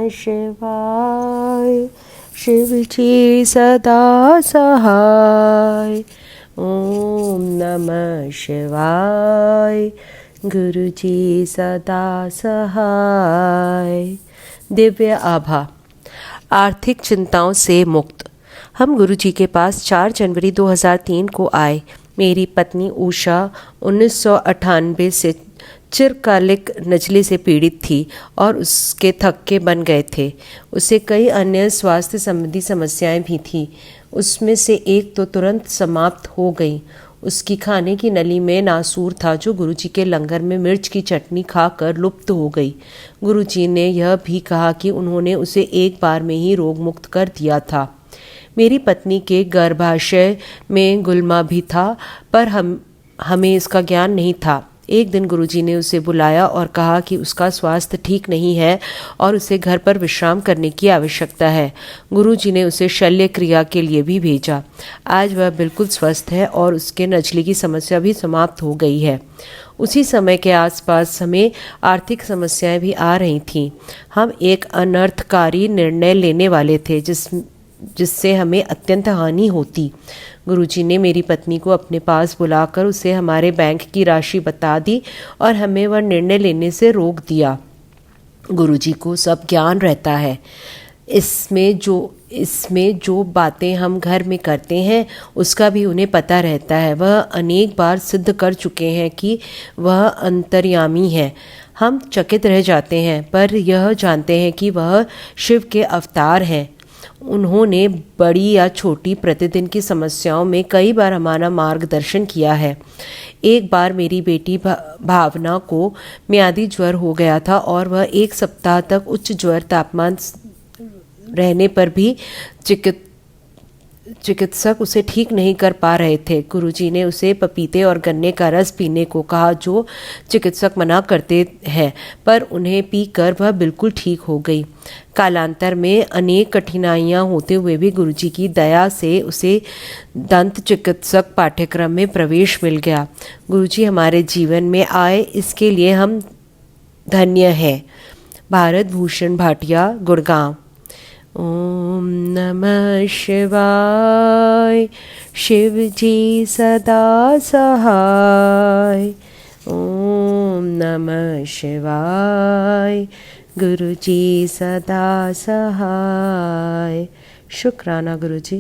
शिवाय। शिव जी सदा सहाय। ओम नमः शिवाय। गुरु जी सदा सहाय। दिव्य आभा। आर्थिक चिंताओं से मुक्त। हम गुरु जी के पास 4 जनवरी 2003 को आए। मेरी पत्नी उषा 1998 से चिरकालिक नज़ले से पीड़ित थी और उसके थक्के बन गए थे। उसे कई अन्य स्वास्थ्य संबंधी समस्याएं भी थीं। उसमें से एक तो तुरंत समाप्त हो गई। उसकी खाने की नली में नासूर था जो गुरुजी के लंगर में मिर्च की चटनी खाकर लुप्त हो गई। गुरुजी ने यह भी कहा कि उन्होंने उसे एक बार में ही रोग मुक्त कर दिया था। मेरी पत्नी के गर्भाशय में गुलमा भी था, पर हमें इसका ज्ञान नहीं था। एक दिन गुरुजी ने उसे बुलाया और कहा कि उसका स्वास्थ्य ठीक नहीं है और उसे घर पर विश्राम करने की आवश्यकता है। गुरुजी ने उसे शल्य क्रिया के लिए भी भेजा। आज वह बिल्कुल स्वस्थ है और उसके नजले की समस्या भी समाप्त हो गई है। उसी समय के आसपास हमें आर्थिक समस्याएं भी आ रही थीं। हम एक अनर्थकारी निर्णय लेने वाले थे जिससे हमें अत्यंत हानि होती। गुरुजी ने मेरी पत्नी को अपने पास बुलाकर उसे हमारे बैंक की राशि बता दी और हमें वह निर्णय लेने से रोक दिया। गुरुजी को सब ज्ञान रहता है। इसमें जो बातें हम घर में करते हैं उसका भी उन्हें पता रहता है। वह अनेक बार सिद्ध कर चुके हैं कि वह अंतर्यामी है। हम चकित रह जाते हैं, पर यह जानते हैं कि वह शिव के अवतार हैं। उन्होंने बड़ी या छोटी प्रतिदिन की समस्याओं में कई बार हमारा मार्गदर्शन किया है। एक बार मेरी बेटी भावना को मियादी ज्वर हो गया था और वह 1 सप्ताह तक उच्च ज्वर तापमान रहने पर भी चिकित्सक उसे ठीक नहीं कर पा रहे थे। गुरुजी ने उसे पपीते और गन्ने का रस पीने को कहा, जो चिकित्सक मना करते हैं, पर उन्हें पीकर वह बिल्कुल ठीक हो गई। कालांतर में अनेक कठिनाइयां होते हुए भी गुरुजी की दया से उसे दंत चिकित्सक पाठ्यक्रम में प्रवेश मिल गया। गुरुजी हमारे जीवन में आए, इसके लिए हम धन्य हैं। भारत भूषण भाटिया, गुड़गांव। ओम नमः शिवाय। शिव जी सदा सहाय। ओम नमः शिवाय। गुरु जी सदा सहाय। शुक्राना गुरु जी।